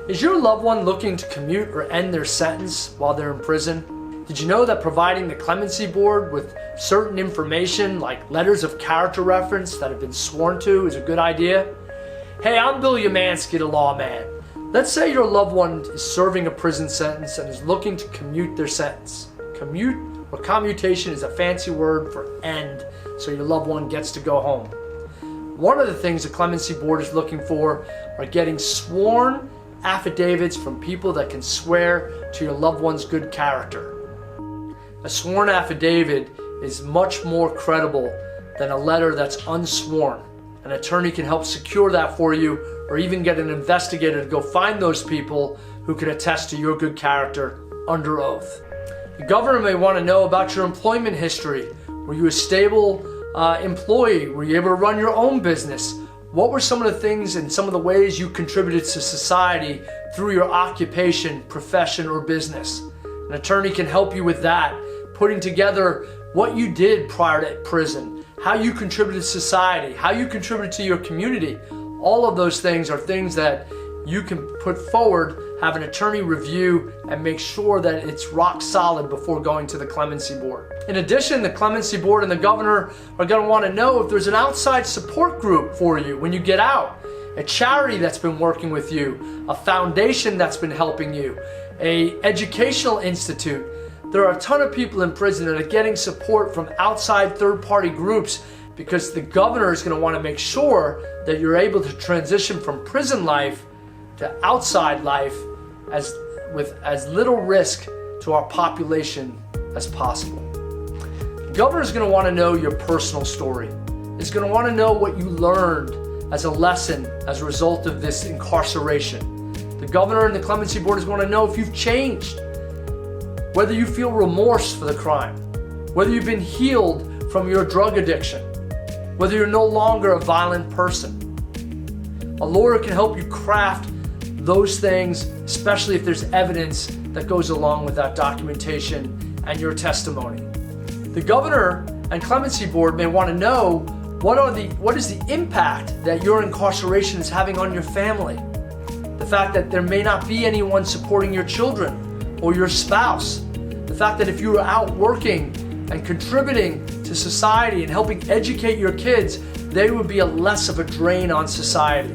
Is your loved one looking to commute or end their sentence while they're in prison? Did you know that providing the Clemency Board with certain information like letters of character reference that have been sworn to is a good idea? Hey, I'm Bill Umansky, the lawman. Let's say your loved one is serving a prison sentence and is looking to commute their sentence. Commute or commutation is a fancy word for end, so your loved one gets to go home. One of the things the Clemency Board is looking for are getting sworn affidavits from people that can swear to your loved one's good character. A sworn affidavit is much more credible than a letter that's unsworn. An attorney can help secure that for you, or even get an investigator to go find those people who can attest to your good character under oath. The governor may want to know about your employment history. Were you a stable employee? Were you able to run your own business? What were some of the things and some of the ways you contributed to society through your occupation, profession, or business? An attorney can help you with that, putting together what you did prior to prison, how you contributed to society, how you contributed to your community. All of those things are things that you can put forward, have an attorney review, and make sure that it's rock solid before going to the Clemency Board. In addition, the Clemency Board and the governor are going to want to know if there's an outside support group for you when you get out, a charity that's been working with you, a foundation that's been helping you, an educational institute. There are a ton of people in prison that are getting support from outside third-party groups, because the governor is going to want to make sure that you're able to transition from prison life to outside life with as little risk to our population as possible. The governor is going to want to know your personal story. He's going to want to know what you learned as a lesson as a result of this incarceration. The governor and the Clemency Board is going to know if you've changed, whether you feel remorse for the crime, whether you've been healed from your drug addiction, whether you're no longer a violent person. A lawyer can help you craft those things, especially if there's evidence that goes along with that documentation and your testimony. The governor and Clemency Board may want to know what is the impact that your incarceration is having on your family. The fact that there may not be anyone supporting your children or your spouse. The fact that if you were out working and contributing to society and helping educate your kids, they would be less of a drain on society.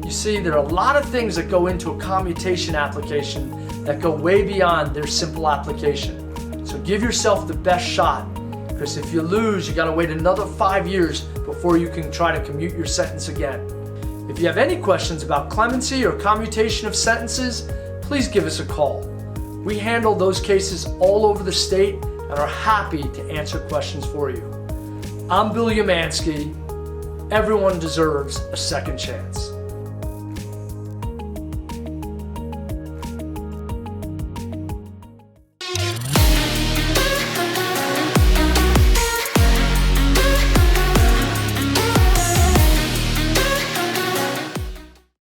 You see, there are a lot of things that go into a commutation application that go way beyond their simple application. So give yourself the best shot, because if you lose, you got to wait another 5 years before you can try to commute your sentence again. If you have any questions about clemency or commutation of sentences, please give us a call. We handle those cases all over the state and are happy to answer questions for you. I'm Bill Umansky. Everyone deserves a second chance.